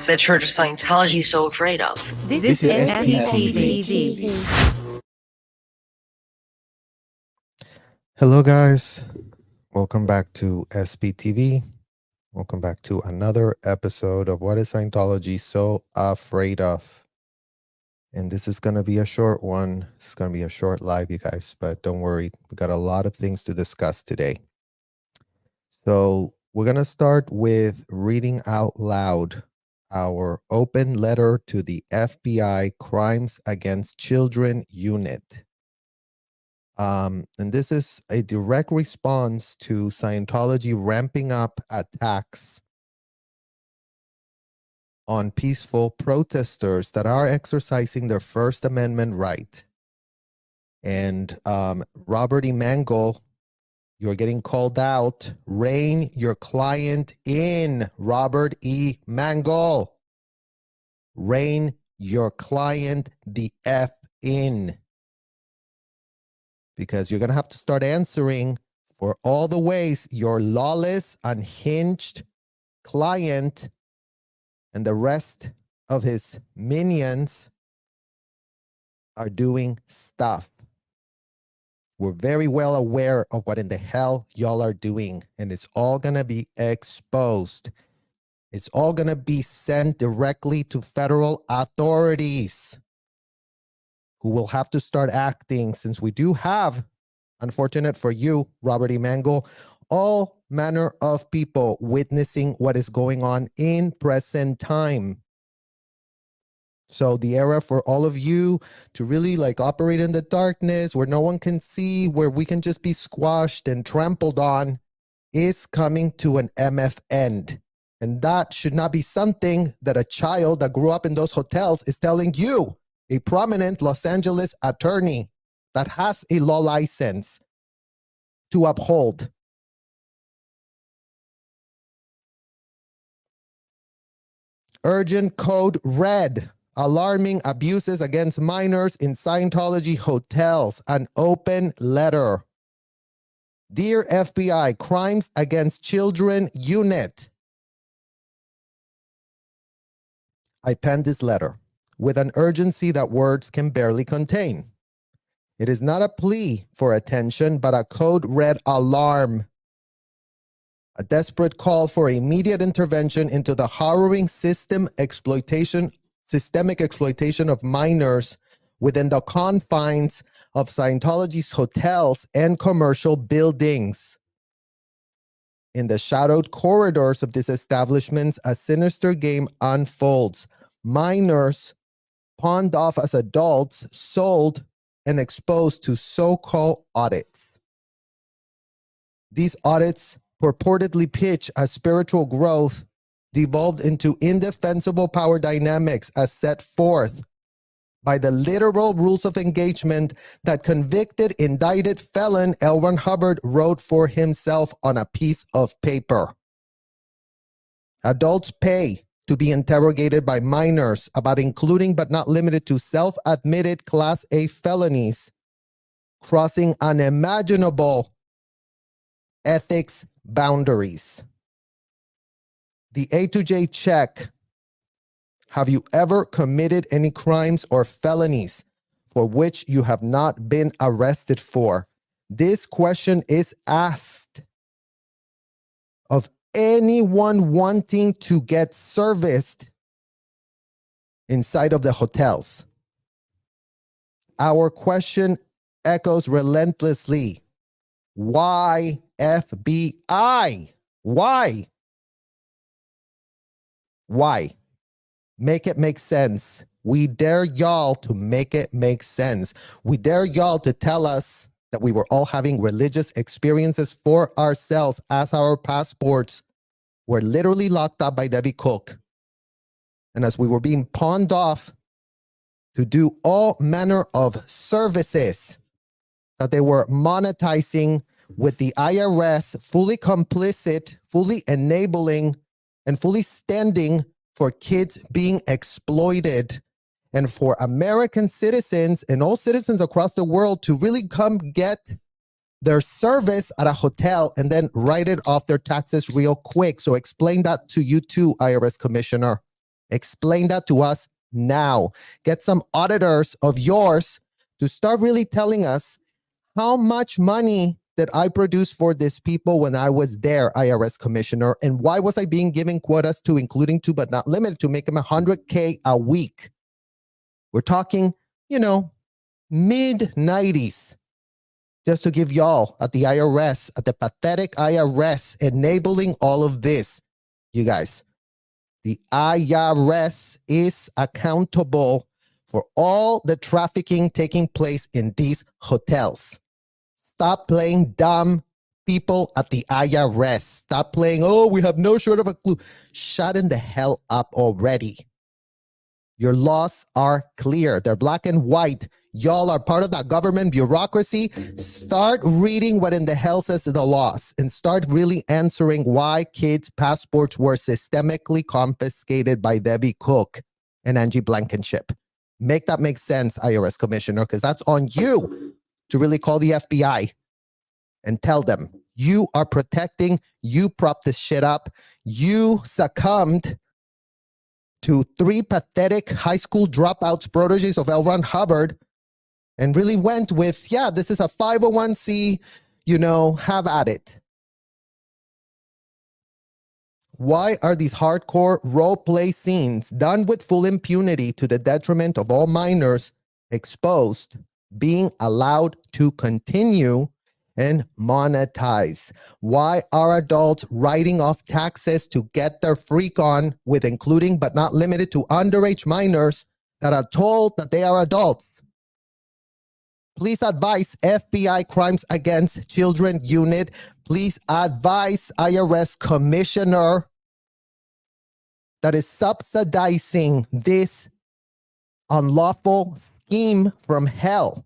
the Church of Scientology is so afraid of. This is SPTV. Hello, guys. Welcome back to SPTV. Welcome back to another episode of What is Scientology So Afraid of? And this is going to be a short one. It's going to be a short live, you guys, but don't worry. We got a lot of things to discuss today. So we're going to start with reading out loud our open letter to the FBI Crimes Against Children Unit. And this is a direct response to Scientology ramping up attacks on peaceful protesters that are exercising their First Amendment right. And Robert E. Mangle, you're getting called out. Rein your client in, Robert E. Mangle. Rein your client the F in. Because you're going to have to start answering for all the ways your lawless, unhinged client and the rest of his minions are doing stuff. We're very well aware of what in the hell y'all are doing, and it's all going to be exposed. It's all going to be sent directly to federal authorities who will have to start acting, since we do have, unfortunate for you, Robert E. Mangle, all manner of people witnessing what is going on in present time. So the era for all of you to really operate in the darkness where no one can see, where we can just be squashed and trampled on, is coming to an MF end. And that should not be something that a child that grew up in those hotels is telling you, a prominent Los Angeles attorney that has a law license to uphold. Urgent Code Red. Alarming abuses against minors in Scientology hotels. An open letter. Dear FBI, Crimes Against Children Unit. I penned this letter with an urgency that words can barely contain. It is not a plea for attention, but a code red alarm. A desperate call for immediate intervention into the harrowing systemic exploitation of minors within the confines of Scientology's hotels and commercial buildings. In the shadowed corridors of these establishments, a sinister game unfolds. Minors, pawned off as adults, sold and exposed to so-called audits. These audits purportedly pitch as spiritual growth devolved into indefensible power dynamics as set forth by the literal rules of engagement that convicted, indicted felon L Ron Hubbard wrote for himself on a piece of paper. Adults pay to be interrogated by minors about including but not limited to self-admitted Class A felonies, crossing unimaginable ethics boundaries. The A to J check. Have you ever committed any crimes or felonies for which you have not been arrested for? This question is asked of anyone wanting to get serviced inside of the hotels. Our question echoes relentlessly. Why FBI? Why? Why? Make it make sense. We dare y'all to make it make sense. We dare y'all to tell us that we were all having religious experiences for ourselves as our passports were literally locked up by Debbie Cook. And as we were being pawned off to do all manner of services that they were monetizing with the IRS, fully complicit, fully enabling, and fully standing for kids being exploited, and for American citizens and all citizens across the world to really come get their service at a hotel and then write it off their taxes real quick. So explain that to you too, IRS Commissioner. Explain that to us now. Get some auditors of yours to start really telling us how much money did I produce for these people when I was their IRS commissioner, and why was I being given quotas to, including to but not limited to, make them $100K a week? We're talking, mid 90s. Just to give y'all at the IRS, at the pathetic IRS, enabling all of this. You guys, the IRS is accountable for all the trafficking taking place in these hotels. Stop playing dumb people at the IRS. Stop playing, we have no short of a clue. Shut in the hell up already. Your laws are clear. They're black and white. Y'all are part of that government bureaucracy. Start reading what in the hell says the laws and start really answering why kids' passports were systemically confiscated by Debbie Cook and Angie Blankenship. Make that make sense, IRS Commissioner, because that's on you to really call the FBI and tell them, you are protecting, you propped this shit up, you succumbed to 3 pathetic high school dropouts, proteges of L Ron Hubbard, and really went with, this is a 501c, have at it. Why are these hardcore role play scenes done with full impunity to the detriment of all minors exposed being allowed to continue and monetize? Why are adults writing off taxes to get their freak on with including but not limited to underage minors that are told that they are adults? Please advise FBI Crimes Against Children Unit. Please advise IRS Commissioner that is subsidizing this unlawful scheme from hell.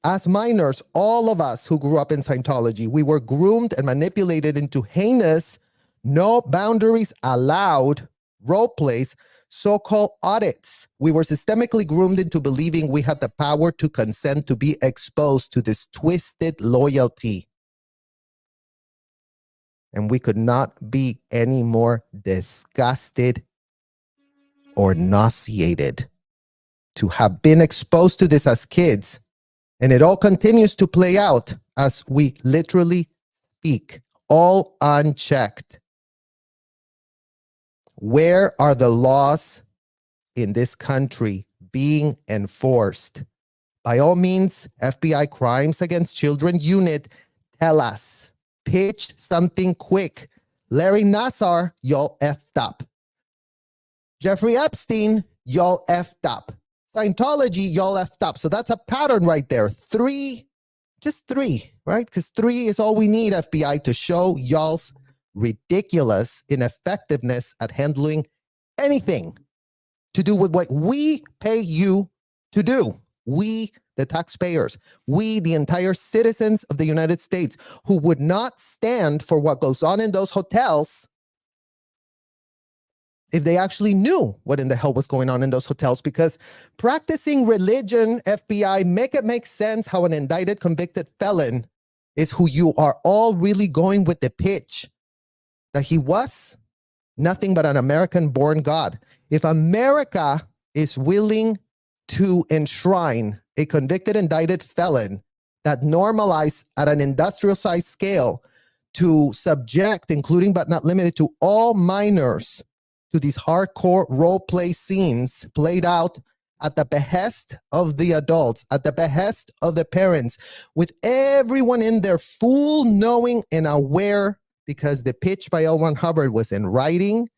As minors, all of us who grew up in Scientology, we were groomed and manipulated into heinous, no boundaries allowed role plays, so-called audits. We were systemically groomed into believing we had the power to consent to be exposed to this twisted loyalty. And we could not be any more disgusted or nauseated to have been exposed to this as kids. And it all continues to play out as we literally speak, all unchecked. Where are the laws in this country being enforced? By all means, FBI Crimes Against Children Unit, tell us. Pitch something quick. Larry Nassar, y'all effed up. Jeffrey Epstein, y'all effed up. Scientology, y'all effed up. So that's a pattern right there. 3, just 3, right? Because 3 is all we need, FBI, to show y'all's ridiculous ineffectiveness at handling anything to do with what we pay you to do. We, the taxpayers, we, the entire citizens of the United States, who would not stand for what goes on in those hotels if they actually knew what in the hell was going on in those hotels. Because practicing religion, FBI, make it make sense how an indicted, convicted felon is who you are all really going with the pitch that he was nothing but an American-born God. If America is willing to enshrine a convicted, indicted felon that normalized at an industrial-sized scale to subject, including but not limited to, all minors to these hardcore role play scenes played out at the behest of the adults, at the behest of the parents, with everyone in there full knowing and aware, because the pitch by L Ron Hubbard was in writing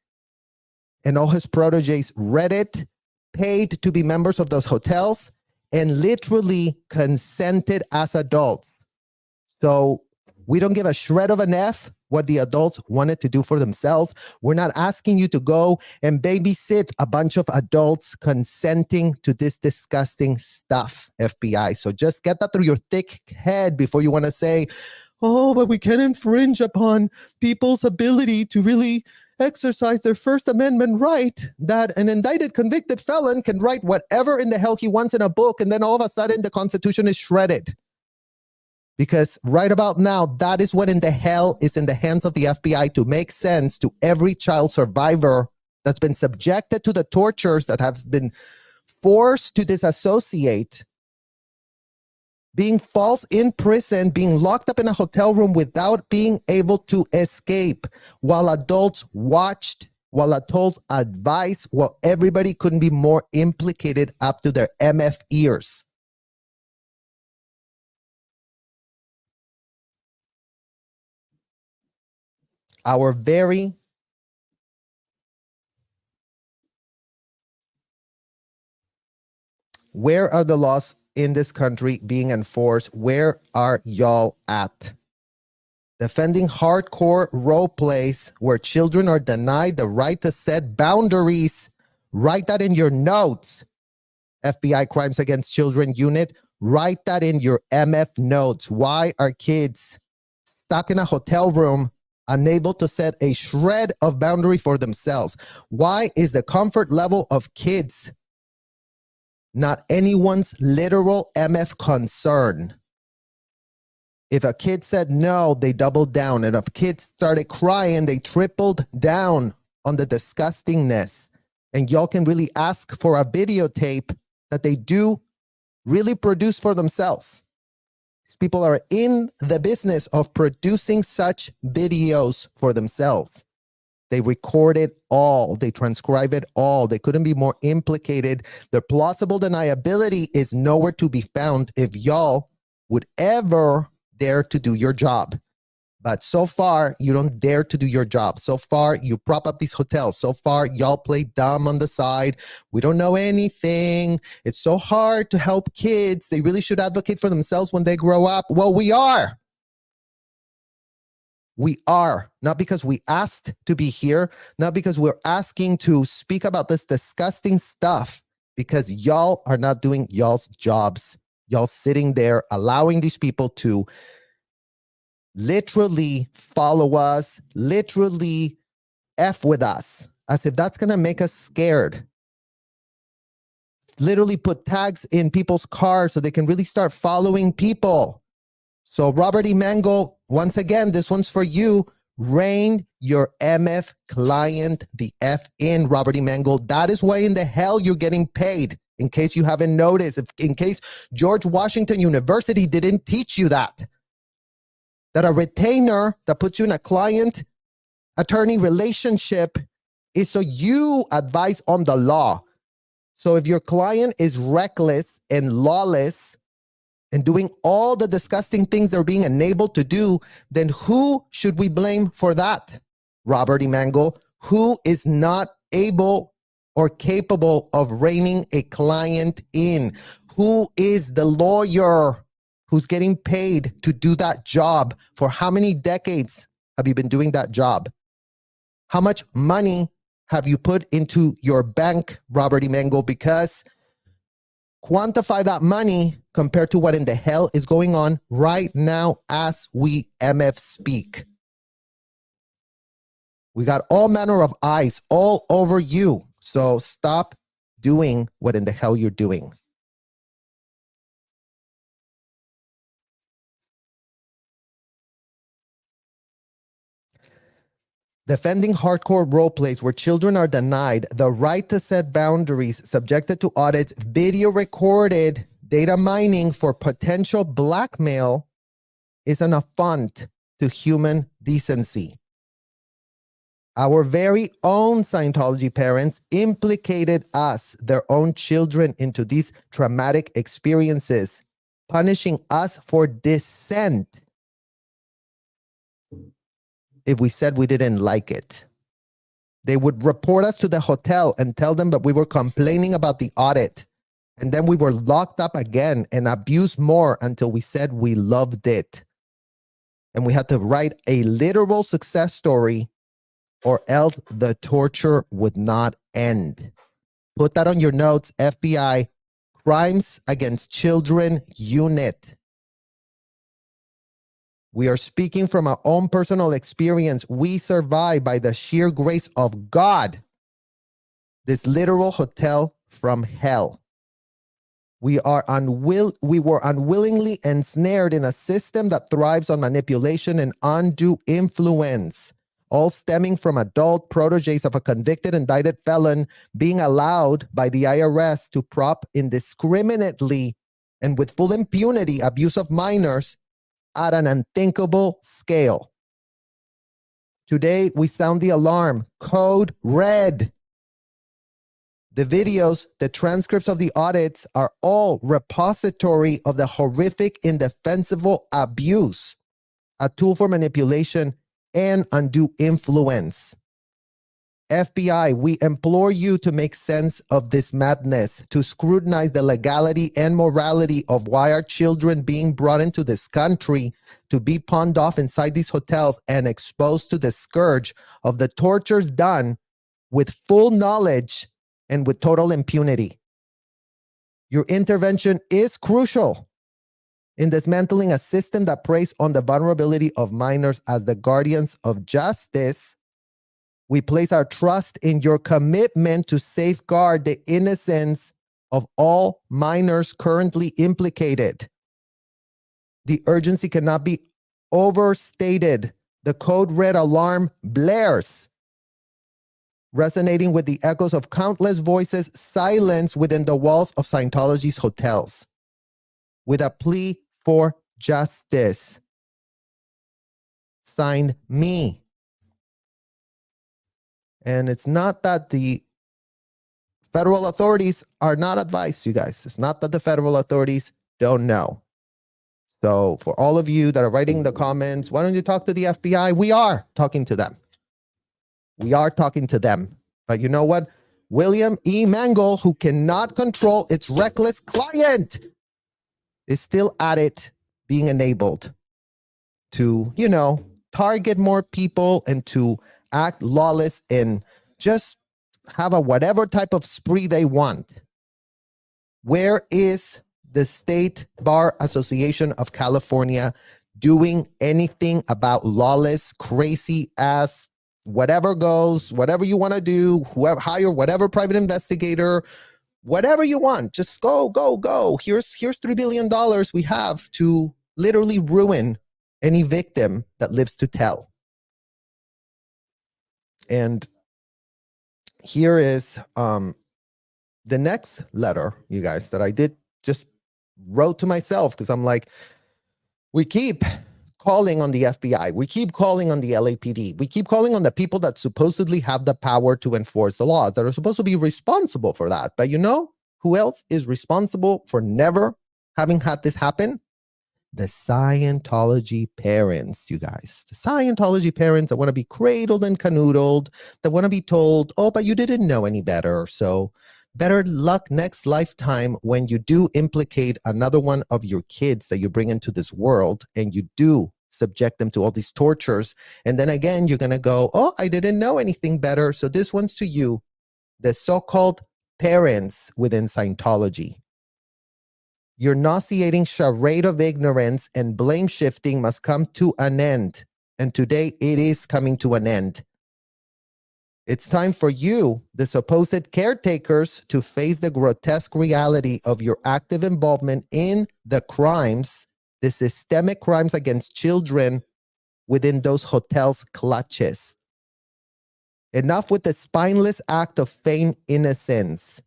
and all his proteges read it, paid to be members of those hotels, and literally consented as adults. So we don't give a shred of an F what the adults wanted to do for themselves. We're not asking you to go and babysit a bunch of adults consenting to this disgusting stuff, FBI. So just get that through your thick head before you want to say, oh, but we can't infringe upon people's ability to really exercise their First Amendment right, that an indicted, convicted felon can write whatever in the hell he wants in a book, and then all of a sudden the Constitution is shredded. Because right about now, that is what in the hell is in the hands of the FBI to make sense to every child survivor that's been subjected to the tortures, that has been forced to disassociate, being false in prison, being locked up in a hotel room without being able to escape, while adults watched, while adults advised, while everybody couldn't be more implicated up to their MF ears. Our very where are the laws in this country being enforced? Where are y'all at? Defending hardcore role plays where children are denied the right to set boundaries. Write that in your notes. FBI Crimes Against Children Unit, write that in your MF notes. Why are kids stuck in a hotel room, unable to set a shred of boundary for themselves? Why is the comfort level of kids not anyone's literal MF concern? If a kid said no, they doubled down. And if kids started crying, they tripled down on the disgustingness. And y'all can really ask for a videotape that they do really produce for themselves. These people are in the business of producing such videos for themselves. They record it all. They transcribe it all. They couldn't be more implicated. Their plausible deniability is nowhere to be found if y'all would ever dare to do your job. But so far, you don't dare to do your job. So far, you prop up these hotels. So far, y'all play dumb on the side. We don't know anything. It's so hard to help kids. They really should advocate for themselves when they grow up. Well, we are. We are. Not because we asked to be here. Not because we're asking to speak about this disgusting stuff. Because y'all are not doing y'all's jobs. Y'all sitting there allowing these people to literally follow us, literally F with us, as if that's going to make us scared. Literally put tags in people's cars so they can really start following people. So Robert E. Mango, once again, this one's for you. Rein your MF client the F in, Robert E. Mango. That is why in the hell you're getting paid. In case you haven't noticed, in case George Washington University didn't teach you that a retainer that puts you in a client-attorney relationship is so you advise on the law. So if your client is reckless and lawless and doing all the disgusting things they're being enabled to do, then who should we blame for that, Robert E. Mango? Who is not able or capable of reining a client in? Who is the lawyer who's getting paid to do that job? For how many decades have you been doing that job? How much money have you put into your bank, Robert E. Mango? Because quantify that money compared to what in the hell is going on right now as we MF speak. We got all manner of eyes all over you. So stop doing what in the hell you're doing. Defending hardcore role plays where children are denied the right to set boundaries, subjected to audits, video recorded, data mining for potential blackmail is an affront to human decency. Our very own Scientology parents implicated us, their own children, into these traumatic experiences, punishing us for dissent if we said we didn't like it. They would report us to the hotel and tell them that we were complaining about the audit. And then we were locked up again and abused more until we said we loved it. And we had to write a literal success story, or else the torture would not end. Put that on your notes, FBI Crimes Against Children Unit. We are speaking from our own personal experience. We survived by the sheer grace of God this literal hotel from hell. We were unwillingly ensnared in a system that thrives on manipulation and undue influence, all stemming from adult proteges of a convicted, indicted felon being allowed by the IRS to prop indiscriminately and with full impunity abuse of minors at an unthinkable scale. Today, we sound the alarm. Code red. The videos, the transcripts of the audits are all repository of the horrific, indefensible abuse, a tool for manipulation and undue influence. FBI, we implore you to make sense of this madness, to scrutinize the legality and morality of why our children being brought into this country to be pawned off inside these hotels and exposed to the scourge of the tortures done with full knowledge and with total impunity. Your intervention is crucial in dismantling a system that preys on the vulnerability of minors. As the guardians of justice, we place our trust in your commitment to safeguard the innocence of all minors currently implicated. The urgency cannot be overstated. The code red alarm blares, resonating with the echoes of countless voices silenced within the walls of Scientology's hotels, with a plea for justice. Sign me. And it's not that the federal authorities are not advised, you guys. It's not that the federal authorities don't know. So for all of you that are writing the comments, why don't you talk to the FBI? We are talking to them. We are talking to them. But you know what? William E. Mangle, who cannot control its reckless client, is still at it, being enabled to, target more people and to act lawless and just have a whatever type of spree they want. Where is the State Bar Association of California doing anything about lawless, crazy ass, whatever goes, whatever you want to do, whoever, hire whatever private investigator, whatever you want, just go. Here's $3 billion we have to literally ruin any victim that lives to tell. And here is the next letter, you guys, that I just wrote to myself, because I'm like, we keep calling on the FBI. We keep calling on the LAPD. We keep calling on the people that supposedly have the power to enforce the laws, that are supposed to be responsible for that. But you know who else is responsible for never having had this happen? The Scientology parents, you guys. The Scientology parents that want to be cradled and canoodled, that want to be told, oh, but you didn't know any better. So better luck next lifetime when you do implicate another one of your kids that you bring into this world and you do subject them to all these tortures. And then again, you're going to go, oh, I didn't know anything better. So this one's to you, the so-called parents within Scientology. Your nauseating charade of ignorance and blame shifting must come to an end. And today it is coming to an end. It's time for you, the supposed caretakers, to face the grotesque reality of your active involvement in the crimes, the systemic crimes against children within those hotels' clutches. Enough with the spineless act of feigned innocence,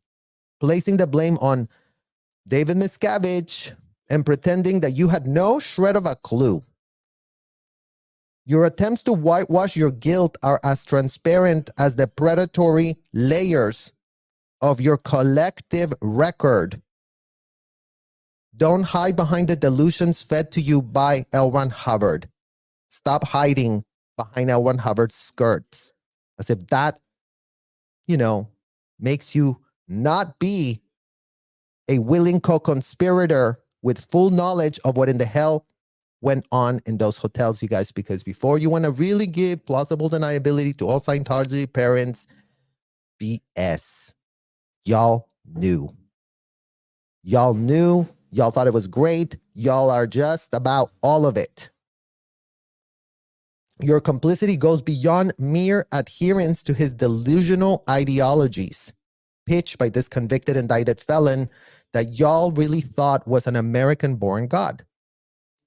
placing the blame on David Miscavige and pretending that you had no shred of a clue. Your attempts to whitewash your guilt are as transparent as the predatory layers of your collective record. Don't hide behind the delusions fed to you by L Ron Hubbard. Stop hiding behind L Ron Hubbard's skirts, as if that, makes you not be a willing co-conspirator with full knowledge of what in the hell went on in those hotels, you guys, because before you want to really give plausible deniability to all Scientology parents, BS. Y'all knew. Y'all knew. Y'all thought it was great. Y'all are just about all of it. Your complicity goes beyond mere adherence to his delusional ideologies, pitched by this convicted, indicted felon that y'all really thought was an American-born God.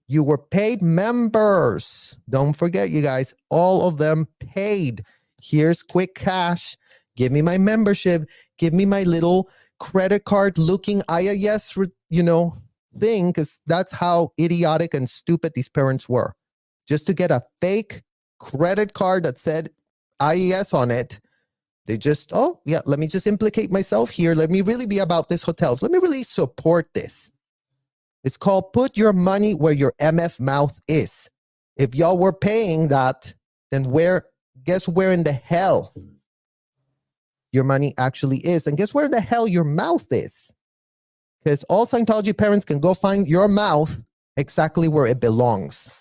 You were paid members. Don't forget, you guys, all of them paid. Here's quick cash. Give me my membership. Give me my little credit card looking IIS, thing, because that's how idiotic and stupid these parents were. Just to get a fake credit card that said IES on it, they just, let me just implicate myself here. Let me really be about this hotels. Let me really support this. It's called put your money where your MF mouth is. If y'all were paying that, then guess where in the hell your money actually is? And guess where the hell your mouth is? Because all Scientology parents can go find your mouth exactly where it belongs.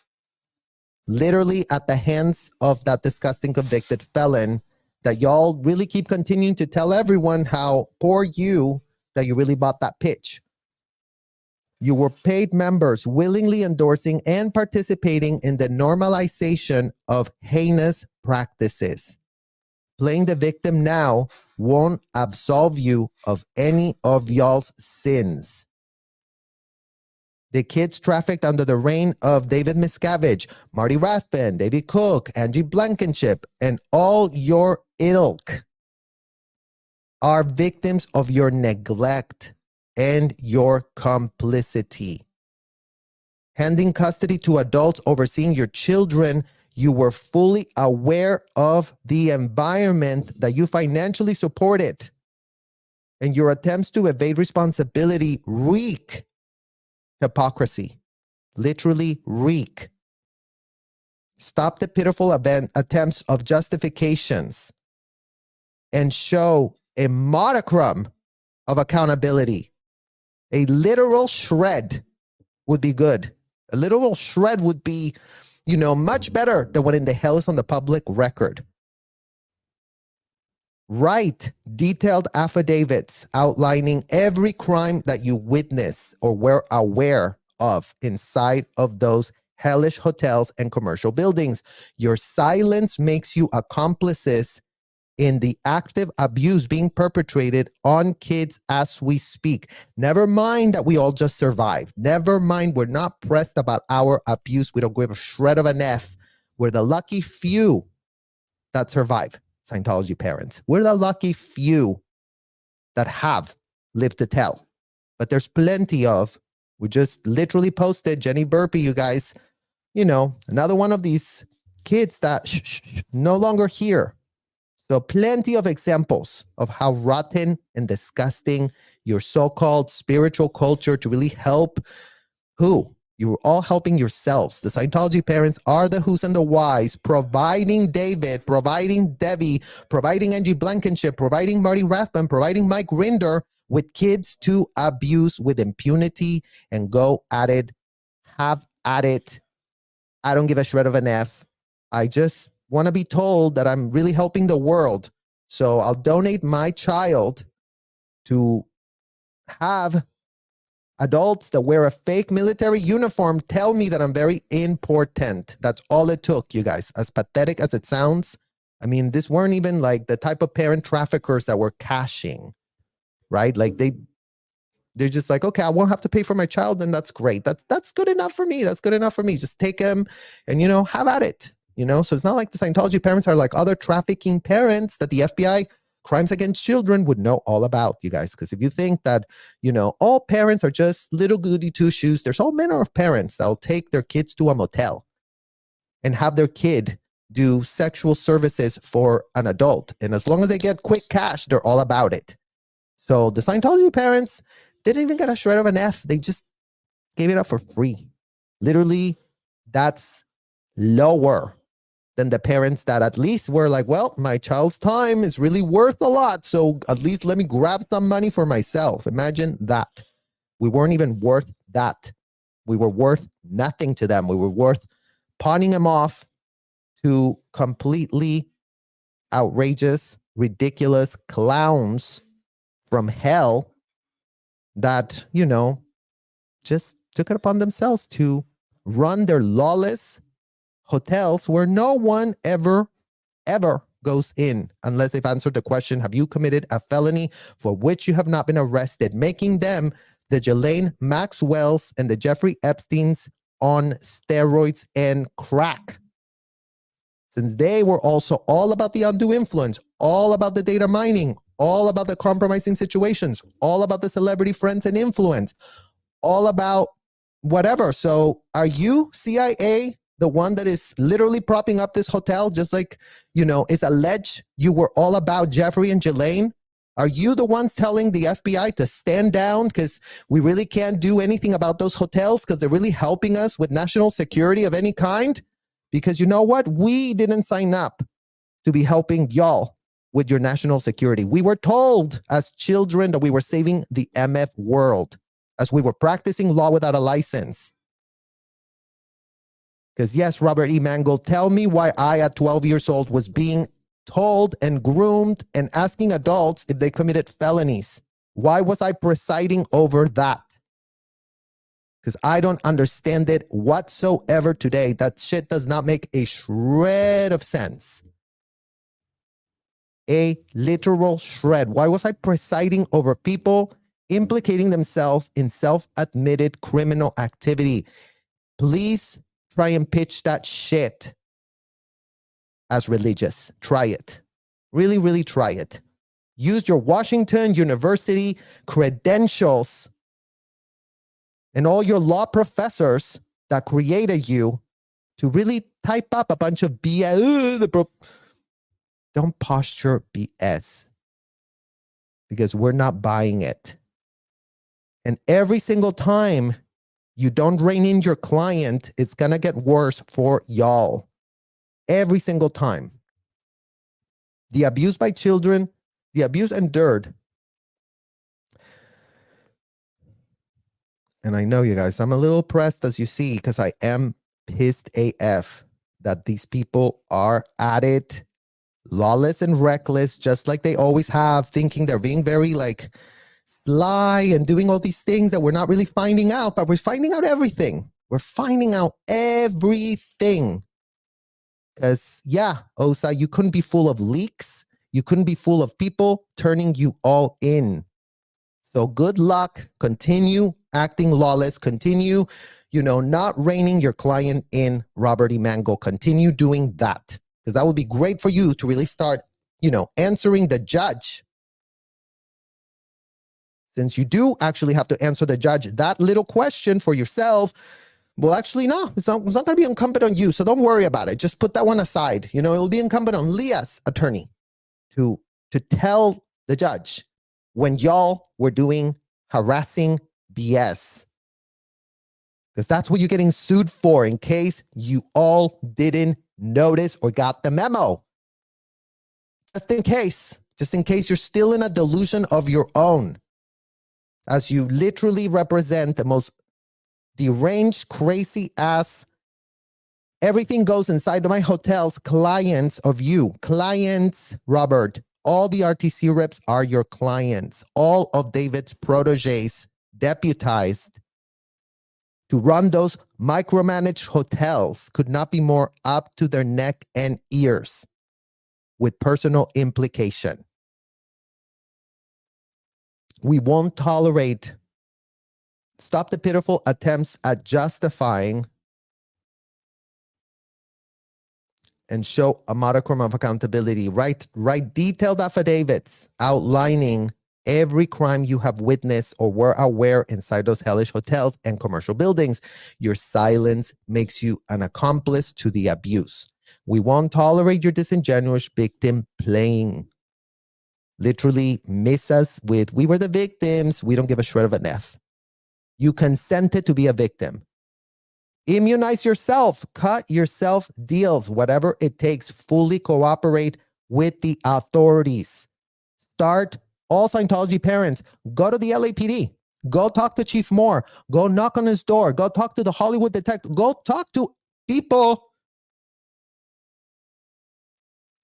Literally at the hands of that disgusting convicted felon that y'all really keep continuing to tell everyone how poor you that you really bought that pitch. You were paid members willingly endorsing and participating in the normalization of heinous practices. Playing the victim now won't absolve you of any of y'all's sins. The kids trafficked under the reign of David Miscavige, Marty Rathbun, David Cook, Angie Blankenship, and all your ilk are victims of your neglect and your complicity. Handing custody to adults overseeing your children, you were fully aware of the environment that you financially supported, and your attempts to evade responsibility reek hypocrisy. Literally reek. Stop the pitiful attempts of justifications and show a modicum of accountability. A literal shred would be good. A literal shred would be, much better than what in the hell is on the public record. Write detailed affidavits outlining every crime that you witness or were aware of inside of those hellish hotels and commercial buildings. Your silence makes you accomplices in the active abuse being perpetrated on kids as we speak. Never mind that we all just survived. Never mind we're not pressed about our abuse. We don't give a shred of an F. We're the lucky few that survive, Scientology parents. We're the lucky few that have lived to tell. But there's plenty of, we just literally posted, Jenny Burpee, you guys, another one of these kids that no longer here. So plenty of examples of how rotten and disgusting your so-called spiritual culture to really help who? You were all helping yourselves. The Scientology parents are the who's and the whys, providing David, providing Debbie, providing Angie Blankenship, providing Marty Rathbun, providing Mike Rinder with kids to abuse with impunity and go at it, have at it. I don't give a shred of an F. I just want to be told that I'm really helping the world. So I'll donate my child to have adults that wear a fake military uniform tell me that I'm very important. That's all it took, you guys. As pathetic as it sounds, I mean, this weren't even like the type of parent traffickers that were cashing, right? Like they're just like, okay, I won't have to pay for my child, then that's great. That's good enough for me. That's good enough for me. Just take him and, have at it. So it's not like the Scientology parents are like other trafficking parents that the FBI crimes against children would know all about, you guys. Because if you think that, all parents are just little goody two-shoes, there's all manner of parents that'll take their kids to a motel and have their kid do sexual services for an adult. And as long as they get quick cash, they're all about it. So the Scientology parents didn't even get a shred of an F. They just gave it up for free. Literally, that's lower than the parents that at least were like, well, my child's time is really worth a lot, so at least let me grab some money for myself. Imagine that. We weren't even worth that. We were worth nothing to them. We were worth pawning them off to completely outrageous, ridiculous clowns from hell that, just took it upon themselves to run their lawless hotels where no one ever goes in unless they've answered the question, have you committed a felony for which you have not been arrested, making them the Ghislaine Maxwells and the Jeffrey Epsteins on steroids and crack. Since they were also all about the undue influence, all about the data mining, all about the compromising situations, all about the celebrity friends and influence, all about whatever. So are you, CIA, the one that is literally propping up this hotel, just like, it's alleged you were all about Jeffrey and Ghislaine? Are you the ones telling the FBI to stand down because we really can't do anything about those hotels because they're really helping us with national security of any kind? Because you know what? We didn't sign up to be helping y'all with your national security. We were told as children that we were saving the MF world as we were practicing law without a license. Because yes, Robert E. Mangle, tell me why I at 12 years old was being told and groomed and asking adults if they committed felonies. Why was I presiding over that? Because I don't understand it whatsoever today. That shit does not make a shred of sense. A literal shred. Why was I presiding over people implicating themselves in self-admitted criminal activity? Please try and pitch that shit as religious. Try it. Really, really try it. Use your Washington University credentials and all your law professors that created you to really type up a bunch of BS. Don't posture BS because we're not buying it. And every single time you don't rein in your client, it's going to get worse for y'all. Every single time. The abuse by children, the abuse endured. And I know you guys, I'm a little pressed as you see, because I am pissed AF that these people are at it, lawless and reckless, just like they always have, thinking they're being very sly and doing all these things that we're not really finding out, but we're finding out everything. We're finding out everything. Because, yeah, Osa, you couldn't be full of leaks. You couldn't be full of people turning you all in. So good luck. Continue acting lawless. Continue, not reining your client in, Robert E. Mangle. Continue doing that. Because that would be great for you to really start, answering the judge. Since you do actually have to answer the judge that little question for yourself, well, actually, no, it's not going to be incumbent on you. So don't worry about it. Just put that one aside. It'll be incumbent on Leah's attorney to tell the judge when y'all were doing harassing BS. Because that's what you're getting sued for, in case you all didn't notice or got the memo. Just in case you're still in a delusion of your own, as you literally represent the most deranged, crazy ass, everything goes inside of my hotels, clients of you. Clients, Robert. All the RTC reps are your clients. All of David's proteges deputized to run those micromanaged hotels could not be more up to their neck and ears with personal implication. We won't tolerate. Stop the pitiful attempts at justifying and show a modicum of accountability. Write detailed affidavits outlining every crime you have witnessed or were aware inside those hellish hotels and commercial buildings. Your silence makes you an accomplice to the abuse. We won't tolerate your disingenuous victim playing. Literally miss us with, we were the victims. We don't give a shred of an F. You consented to be a victim. Immunize yourself. Cut yourself deals. Whatever it takes. Fully cooperate with the authorities. Start. All Scientology parents, go to the LAPD. Go talk to Chief Moore. Go knock on his door. Go talk to the Hollywood detective. Go talk to people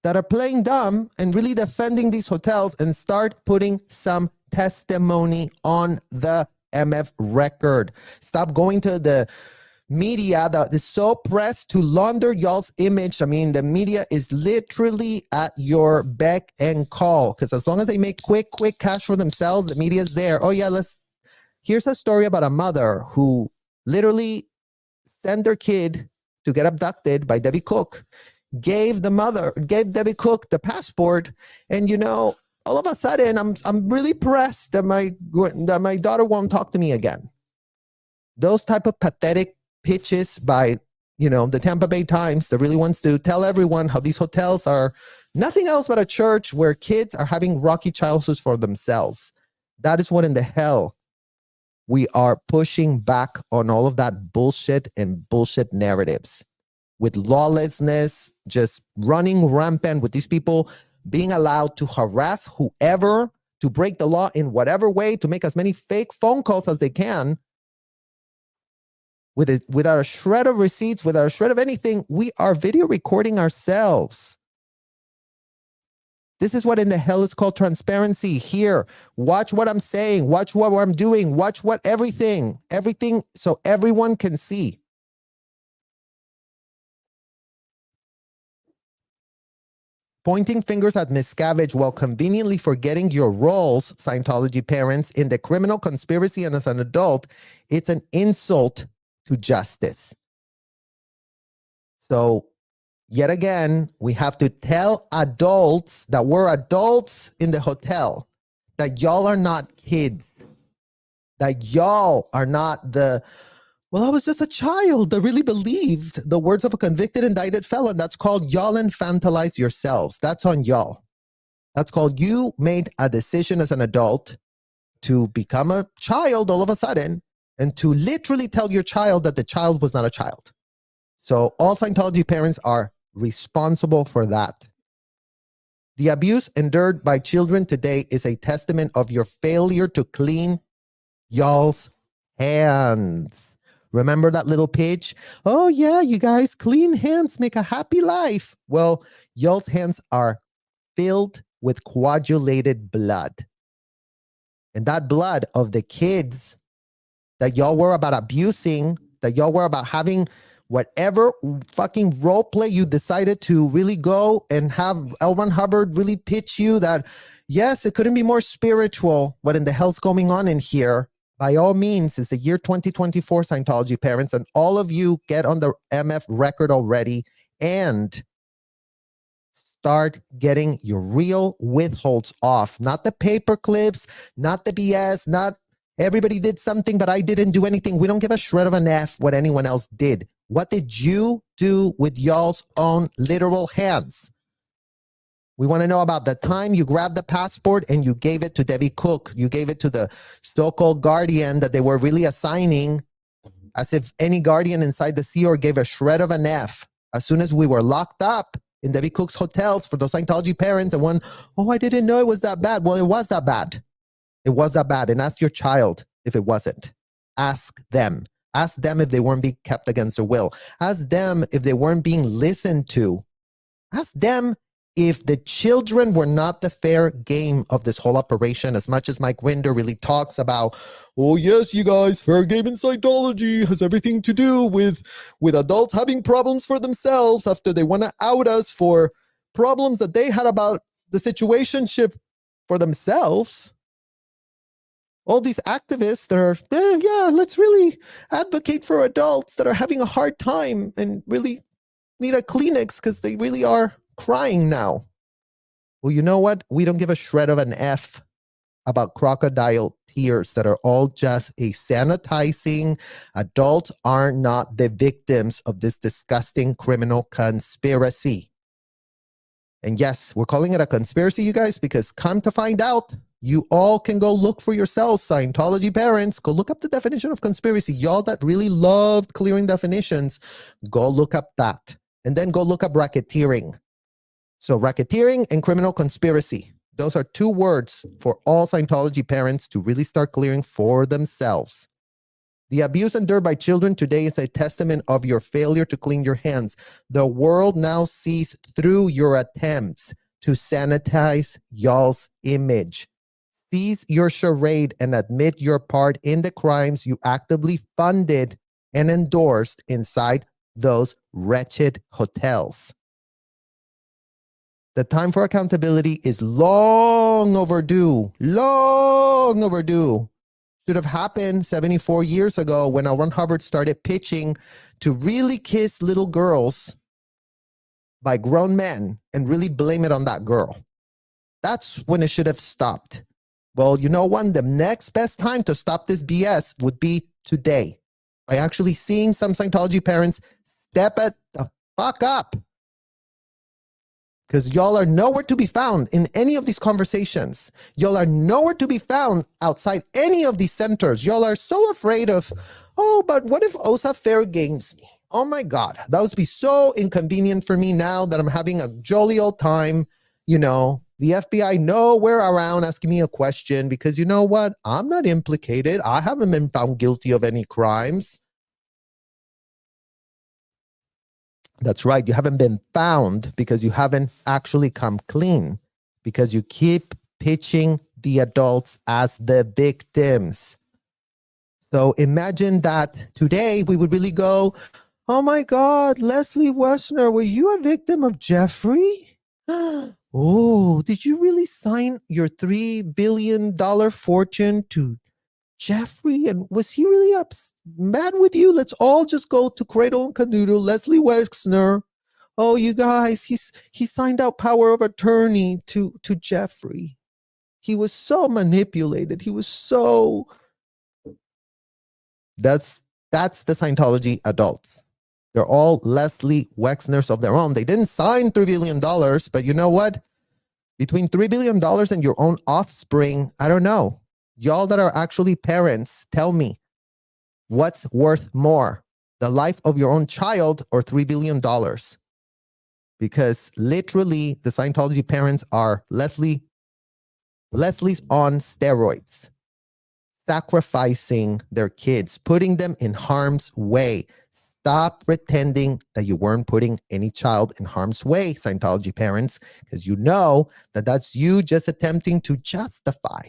that are playing dumb and really defending these hotels, and start putting some testimony on the MF record. Stop going to the media that is so pressed to launder y'all's image. I mean, the media is literally at your beck and call, because as long as they make quick cash for themselves, the media is there. Oh yeah, let's Here's a story about a mother who literally sent their kid to get abducted by Debbie Cook, gave Debbie Cook the passport, and all of a sudden I'm really pressed that my daughter won't talk to me again. Those type of pathetic pitches by the Tampa Bay Times that really wants to tell everyone how these hotels are nothing else but a church where kids are having rocky childhoods for themselves. That is what in the hell we are pushing back on all of that bullshit and bullshit narratives, with lawlessness just running rampant, with these people being allowed to harass whoever, to break the law in whatever way, to make as many fake phone calls as they can. Without a shred of receipts, without a shred of anything, we are video recording ourselves. This is what in the hell is called transparency. Here, watch what I'm saying, watch what I'm doing, watch what everything, so everyone can see. Pointing fingers at Miscavige while conveniently forgetting your roles, Scientology parents, in the criminal conspiracy and as an adult, it's an insult to justice. So, yet again, we have to tell adults that we're adults in the hotel, that y'all are not kids, that y'all are not I was just a child that really believed the words of a convicted, indicted felon. That's called y'all infantilize yourselves. That's on y'all. That's called you made a decision as an adult to become a child all of a sudden and to literally tell your child that the child was not a child. So all Scientology parents are responsible for that. The abuse endured by children today is a testament of your failure to clean y'all's hands. Remember that little page? Oh yeah, you guys, clean hands make a happy life. Well, y'all's hands are filled with coagulated blood. And that blood of the kids that y'all were about abusing, that y'all were about having whatever fucking role play you decided to really go and have L Ron Hubbard really pitch you that, yes, it couldn't be more spiritual. What in the hell's going on in here? By all means, it's the year 2024, Scientology parents, and all of you get on the MF record already and start getting your real withholds off. Not the paper clips, not the BS, not everybody did something, but I didn't do anything. We don't give a shred of an F what anyone else did. What did you do with y'all's own literal hands? We want to know about the time you grabbed the passport and you gave it to Debbie Cook. You gave it to the so-called guardian that they were really assigning, as if any guardian inside the Sea Org gave a shred of an F. As soon as we were locked up in Debbie Cook's hotels for those Scientology parents and I didn't know it was that bad. Well, it was that bad. It was that bad. And ask your child if it wasn't. Ask them. Ask them if they weren't being kept against their will. Ask them if they weren't being listened to. Ask them if the children were not the fair game of this whole operation, as much as Mike Winder really talks about, oh yes, you guys, fair game in Scientology has everything to do with adults having problems for themselves after they want to out us for problems that they had about the situationship for themselves. All these activists that are, let's really advocate for adults that are having a hard time and really need a Kleenex because they really are crying now. Well, you know what? We don't give a shred of an F about crocodile tears that are all just a sanitizing. Adults are not the victims of this disgusting criminal conspiracy. And yes, we're calling it a conspiracy, you guys, because come to find out, you all can go look for yourselves, Scientology parents. Go look up the definition of conspiracy. Y'all that really loved clearing definitions, go look up that. And then go look up racketeering. So racketeering and criminal conspiracy. Those are two words for all Scientology parents to really start clearing for themselves. The abuse endured by children today is a testament of your failure to clean your hands. The world now sees through your attempts to sanitize y'all's image. Cease your charade and admit your part in the crimes you actively funded and endorsed inside those wretched hotels. The time for accountability is long overdue. Long overdue. should have happened 74 years ago when L Ron Hubbard started pitching to really kiss little girls by grown men and really blame it on that girl. That's when it should have stopped. Well, you know what? The next best time to stop this BS would be today. By actually seeing some Scientology parents step it the fuck up. Because y'all are nowhere to be found in any of these conversations. Y'all are nowhere to be found outside any of these centers. Y'all are so afraid of, oh, but what if OSA fair games me? Oh my God, that would be so inconvenient for me now that I'm having a jolly old time. You know, the FBI nowhere around asking me a question because you know what? I'm not implicated. I haven't been found guilty of any crimes. That's right. You haven't been found because you haven't actually come clean, because you keep pitching the adults as the victims. So imagine that today we would really go, oh my God, Leslie Wessner, were you a victim of Jeffrey? Oh, did you really sign your $3 billion fortune to Jeffrey? And was he really mad with you? Let's all just go to Cradle and Canoodle. Leslie Wexner. Oh, you guys, he signed out power of attorney to Jeffrey. He was so manipulated. He was so... That's the Scientology adults. They're all Leslie Wexners of their own. They didn't sign $3 billion, but you know what? Between $3 billion and your own offspring, I don't know. Y'all that are actually parents, tell me, what's worth more, the life of your own child or $3 billion? Because literally, the Scientology parents are Leslie's on steroids, sacrificing their kids, putting them in harm's way. Stop pretending that you weren't putting any child in harm's way, Scientology parents, because you know that that's you just attempting to justify.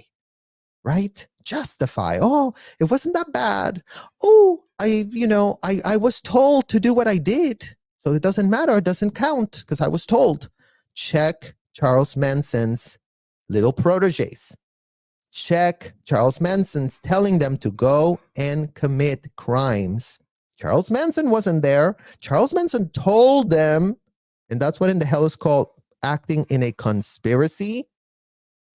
Right? Justify. Oh, it wasn't that bad. Oh, I was told to do what I did. So it doesn't matter. It doesn't count because I was told. Check Charles Manson's little proteges. Check Charles Manson's telling them to go and commit crimes. Charles Manson wasn't there. Charles Manson told them, and that's what in the hell is called acting in a conspiracy.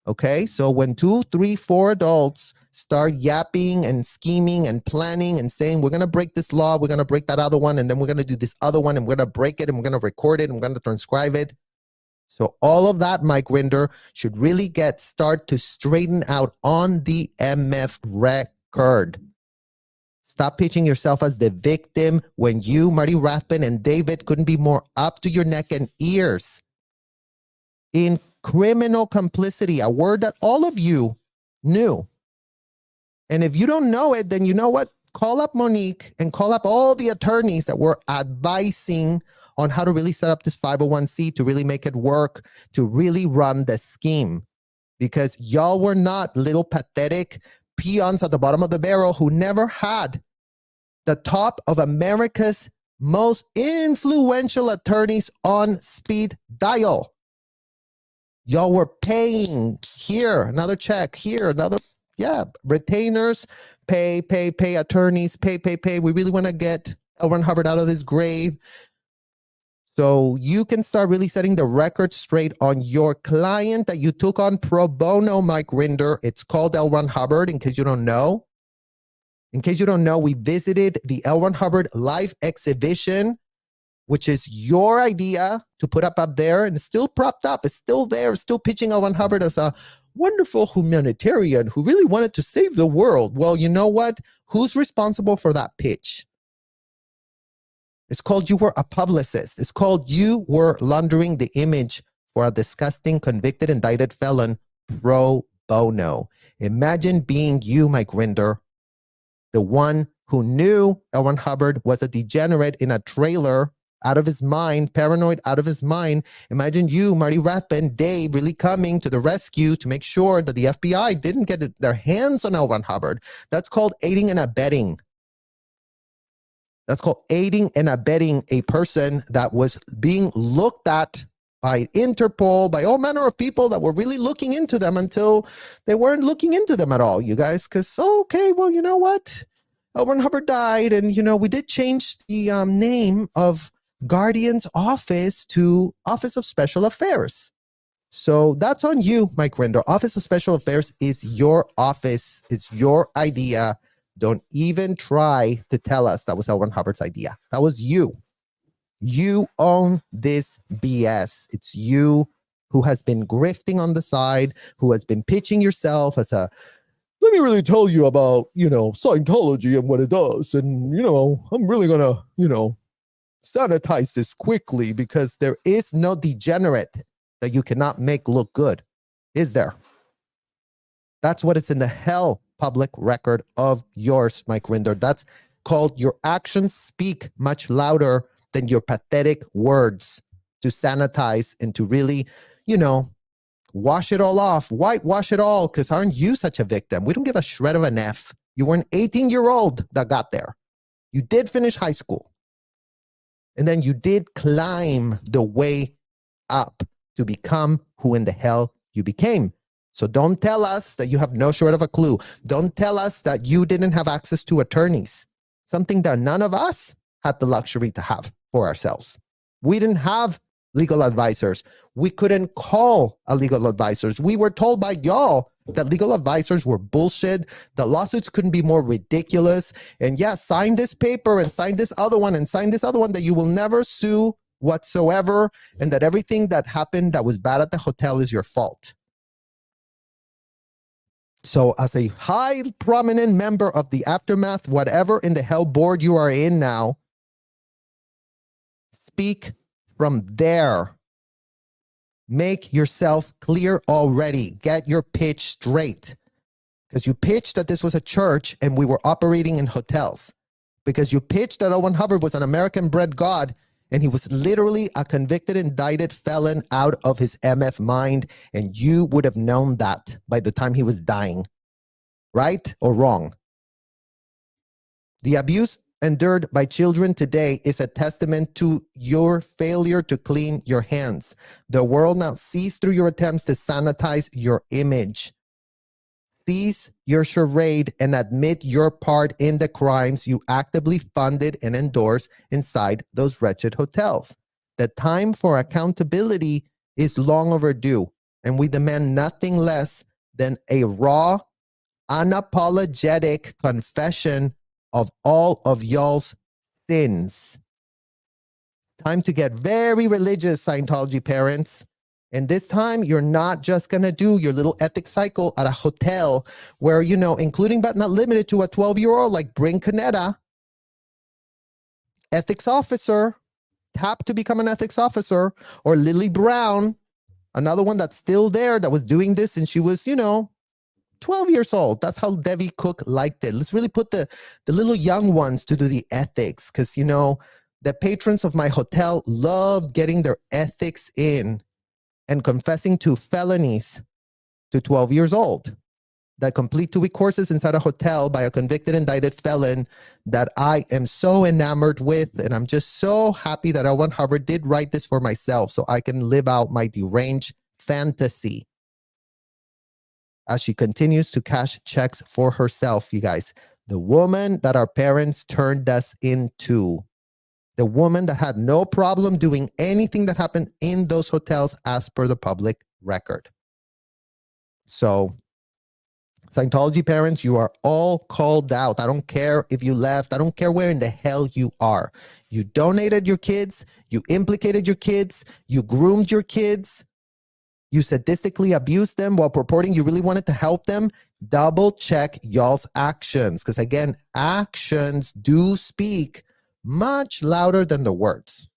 Okay, so when 2, 3, 4 adults start yapping and scheming and planning and saying, we're going to break this law, we're going to break that other one, and then we're going to do this other one, and we're going to break it, and we're going to record it, and we're going to transcribe it. So all of that, Mike Rinder, should really start to straighten out on the MF record. Stop pitching yourself as the victim when you, Marty Rathbun, and David couldn't be more up to your neck and ears in criminal complicity, a word that all of you knew. And if you don't know it, then you know what? Call up Monique and call up all the attorneys that were advising on how to really set up this 501c to really make it work, to really run the scheme. Because y'all were not little pathetic peons at the bottom of the barrel who never had the top of America's most influential attorneys on speed dial. Y'all were paying here, another check, here, another, retainers, pay attorneys, pay. We really want to get L Ron Hubbard out of his grave. So you can start really setting the record straight on your client that you took on pro bono, Mike Rinder. It's called L Ron Hubbard, in case you don't know. In case you don't know, we visited the L Ron Hubbard live exhibition, which is your idea to put up there, and it's still propped up. It's still there, still pitching L Ron Hubbard as a wonderful humanitarian who really wanted to save the world. Well, you know what? Who's responsible for that pitch? It's called you were a publicist. It's called you were laundering the image for a disgusting, convicted, indicted felon pro bono. Imagine being you, Mike Rinder, the one who knew L Ron Hubbard was a degenerate in a trailer, out of his mind, paranoid out of his mind. Imagine you, Marty Rathbun, Dave, really coming to the rescue to make sure that the FBI didn't get their hands on L Ron Hubbard. That's called aiding and abetting. That's called aiding and abetting a person that was being looked at by Interpol, by all manner of people that were really looking into them until they weren't looking into them at all, you guys. Because, okay, well, you know what? L Ron Hubbard died, and, we did change the name of Guardian's office to Office of Special Affairs. So that's on you, Mike Rinder. Office of Special Affairs is your office. It's your idea. Don't even try to tell us that was L Ron Hubbard's idea. That was you. You own this BS. It's you who has been grifting on the side, who has been pitching yourself as a, let me really tell you about, Scientology and what it does. And, I'm really going to, sanitize this quickly because there is no degenerate that you cannot make look good, is there? That's what it's in the hell public record of yours, Mike Rinder. That's called your actions speak much louder than your pathetic words to sanitize and to really, wash it all off, whitewash it all, because aren't you such a victim? We don't give a shred of an F. You were an 18-year-old that got there. You did finish high school. And then you did climb the way up to become who in the hell you became. So don't tell us that you have no shred of a clue. Don't tell us that you didn't have access to attorneys, something that none of us had the luxury to have for ourselves. We didn't have legal advisors. We couldn't call a legal advisors. We were told by y'all that legal advisors were bullshit, that lawsuits couldn't be more ridiculous. And yeah, sign this paper and sign this other one and sign this other one that you will never sue whatsoever, and that everything that happened that was bad at the hotel is your fault. So as a high prominent member of the aftermath, whatever in the hell board you are in now, speak from there. Make yourself clear already. Get your pitch straight. Because you pitched that this was a church and we were operating in hotels. Because you pitched that L Ron Hubbard was an American-bred god and he was literally a convicted, indicted felon out of his MF mind, and you would have known that by the time he was dying. Right or wrong? The abuse endured by children today is a testament to your failure to clean your hands. The world now sees through your attempts to sanitize your image. Cease your charade and admit your part in the crimes you actively funded and endorsed inside those wretched hotels. The time for accountability is long overdue, and we demand nothing less than a raw, unapologetic confession of all of y'all's sins. Time to get very religious, Scientology parents. And this time, you're not just going to do your little ethics cycle at a hotel where, including but not limited to a 12-year-old like Bryn Canetta, ethics officer, tapped to become an ethics officer, or Lily Brown, another one that's still there that was doing this and she was, 12 years old. That's how Debbie Cook liked it. Let's really put the little young ones to do the ethics because, the patrons of my hotel loved getting their ethics in and confessing to felonies to 12 years old that complete 2-week courses inside a hotel by a convicted, indicted felon that I am so enamored with. And I'm just so happy that L Ron Hubbard did write this for myself so I can live out my deranged fantasy as she continues to cash checks for herself, you guys. The woman that our parents turned us into. The woman that had no problem doing anything that happened in those hotels as per the public record. So, Scientology parents, you are all called out. I don't care if you left. I don't care where in the hell you are. You donated your kids. You implicated your kids. You groomed your kids. You sadistically abused them while purporting you really wanted to help them. Double check y'all's actions. Because again, actions do speak much louder than the words.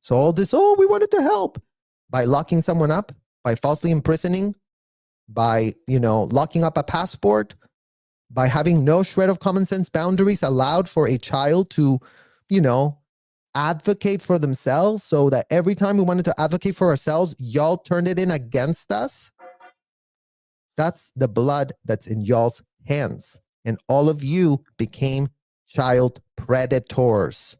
So all this, we wanted to help by locking someone up, by falsely imprisoning, by, locking up a passport, by having no shred of common sense boundaries allowed for a child to, advocate for themselves, so that every time we wanted to advocate for ourselves, y'all turned it in against us. That's the blood that's in y'all's hands. And all of you became child predators.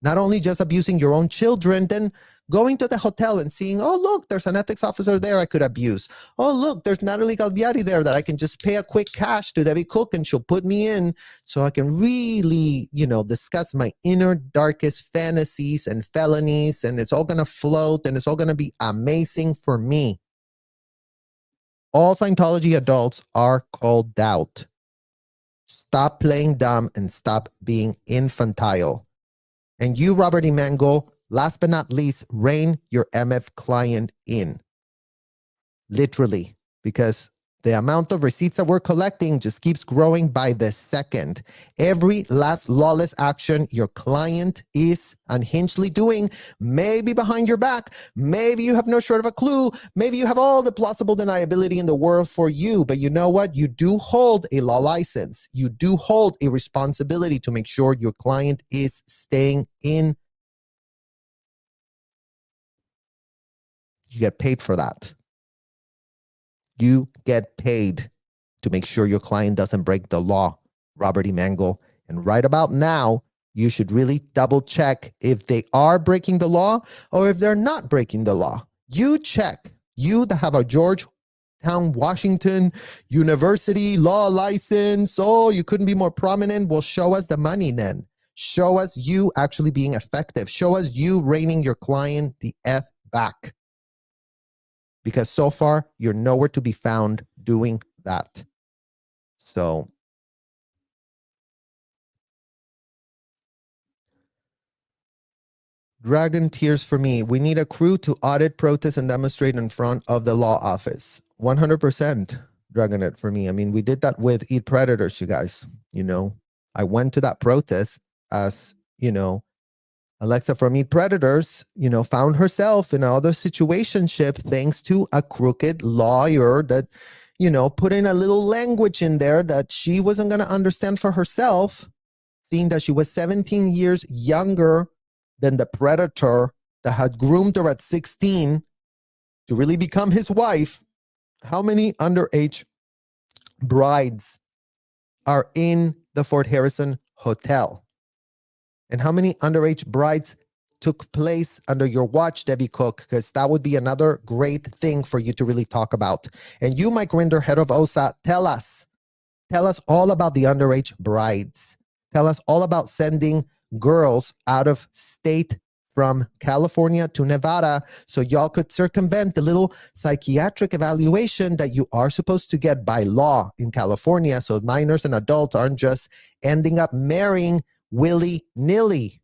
Not only just abusing your own children, then Going to the hotel and seeing, oh, look, there's an ethics officer there I could abuse. Oh, look, there's Natalie Galbiati there that I can just pay a quick cash to Debbie Cook and she'll put me in so I can really, discuss my inner darkest fantasies and felonies, and it's all going to float and it's all going to be amazing for me. All Scientology adults are called out. Stop playing dumb and stop being infantile. And you, Robert Emango, last but not least, rein your MF client in. Literally, because the amount of receipts that we're collecting just keeps growing by the second. Every last lawless action your client is unhingedly doing, maybe behind your back, maybe you have no short of a clue, maybe you have all the plausible deniability in the world for you, but you know what? You do hold a law license. You do hold a responsibility to make sure your client is staying in. You get paid for that. You get paid to make sure your client doesn't break the law, Robert Emango. And right about now, you should really double check if they are breaking the law or if they're not breaking the law. You check. You that have a Georgetown, Washington University law license. Oh, you couldn't be more prominent. Well, show us the money then. Show us you actually being effective. Show us you reining your client the F back. Because so far, you're nowhere to be found doing that. So, Dragon Tears for me. We need a crew to audit, protest, and demonstrate in front of the law office. 100% Dragonet for me. I mean, we did that with Eat Predators, you guys. I went to that protest as, Alexa from Eat Predators, found herself in another situationship thanks to a crooked lawyer that, put in a little language in there that she wasn't going to understand for herself, seeing that she was 17 years younger than the predator that had groomed her at 16 to really become his wife. How many underage brides are in the Fort Harrison Hotel? And how many underage brides took place under your watch, Debbie Cook? Because that would be another great thing for you to really talk about. And you, Mike Rinder, head of OSA, tell us all about the underage brides. Tell us all about sending girls out of state from California to Nevada so y'all could circumvent the little psychiatric evaluation that you are supposed to get by law in California, so minors and adults aren't just ending up marrying willy-nilly.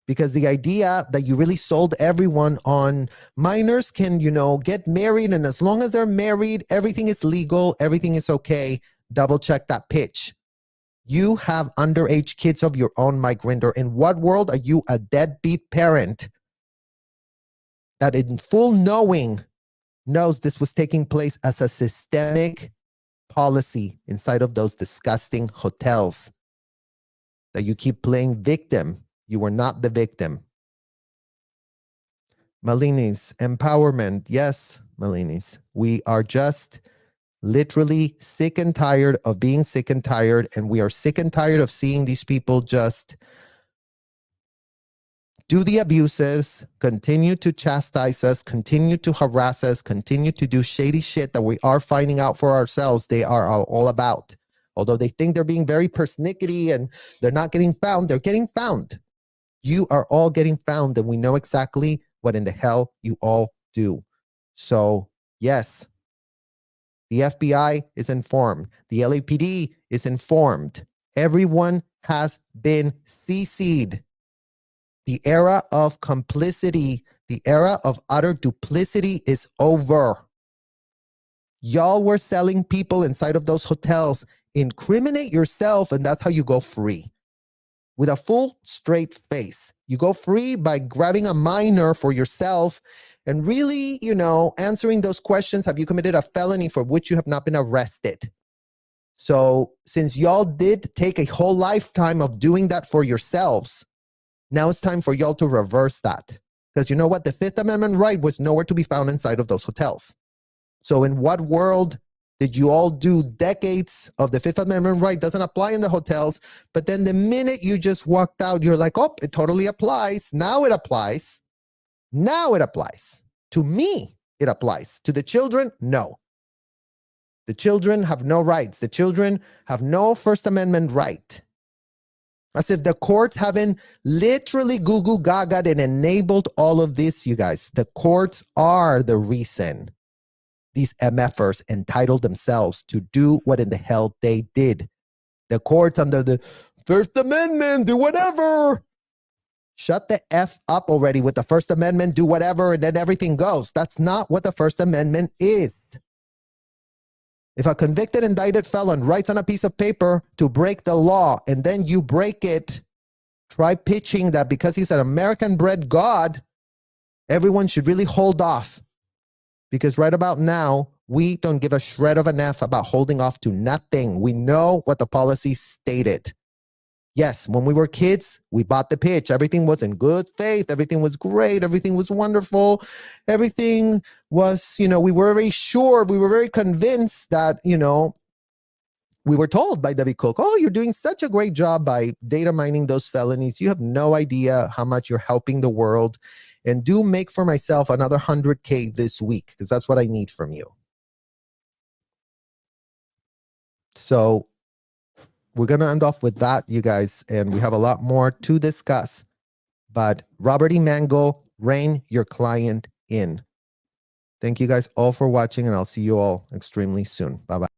Because the idea that you really sold everyone on minors can, get married, and as long as they're married, everything is legal, everything is okay. Double check that pitch. You have underage kids of your own, Mike Rinder. In what world are you a deadbeat parent that in full knowing knows this was taking place as a systemic policy inside of those disgusting hotels? That you keep playing victim. You were not the victim. Malinis, empowerment. Yes, Malinis. We are just literally sick and tired of being sick and tired. And we are sick and tired of seeing these people just do the abuses, continue to chastise us, continue to harass us, continue to do shady shit that we are finding out for ourselves they are all about. Although they think they're being very persnickety and they're not getting found, they're getting found. You are all getting found, and we know exactly what in the hell you all do. So, yes, the FBI is informed. The LAPD is informed. Everyone has been CC'd. The era of complicity, the era of utter duplicity is over. Y'all were selling people inside of those hotels. Incriminate yourself, and that's how you go free. With a full, straight face. You go free by grabbing a minor for yourself and really, answering those questions. Have you committed a felony for which you have not been arrested? So since y'all did take a whole lifetime of doing that for yourselves, now it's time for y'all to reverse that. Because you know what? The Fifth Amendment right was nowhere to be found inside of those hotels. So in what world did you all do decades of the Fifth Amendment right doesn't apply in the hotels, but then the minute you just walked out, you're like, oh, it totally applies. Now it applies. Now it applies. To me, it applies. To the children, no. The children have no rights. The children have no First Amendment right. As if the courts haven't literally goo-goo gagaed and enabled all of this, you guys. The courts are the reason these MFers entitled themselves to do what in the hell they did. The courts under the First Amendment, do whatever. Shut the F up already with the First Amendment, do whatever, and then everything goes. That's not what the First Amendment is. If a convicted, indicted felon writes on a piece of paper to break the law, and then you break it, try pitching that because he's an American-bred god, everyone should really hold off. Because right about now, we don't give a shred of an F about holding off to nothing. We know what the policy stated. Yes, when we were kids, we bought the pitch. Everything was in good faith. Everything was great. Everything was wonderful. Everything was, we were very sure. We were very convinced that, we were told by Debbie Cook, oh, you're doing such a great job by data mining those felonies. You have no idea how much you're helping the world. And do make for myself another 100K this week, because that's what I need from you. So we're going to end off with that, you guys, and we have a lot more to discuss. But Robert E. Mango, rein your client in. Thank you guys all for watching, and I'll see you all extremely soon. Bye-bye.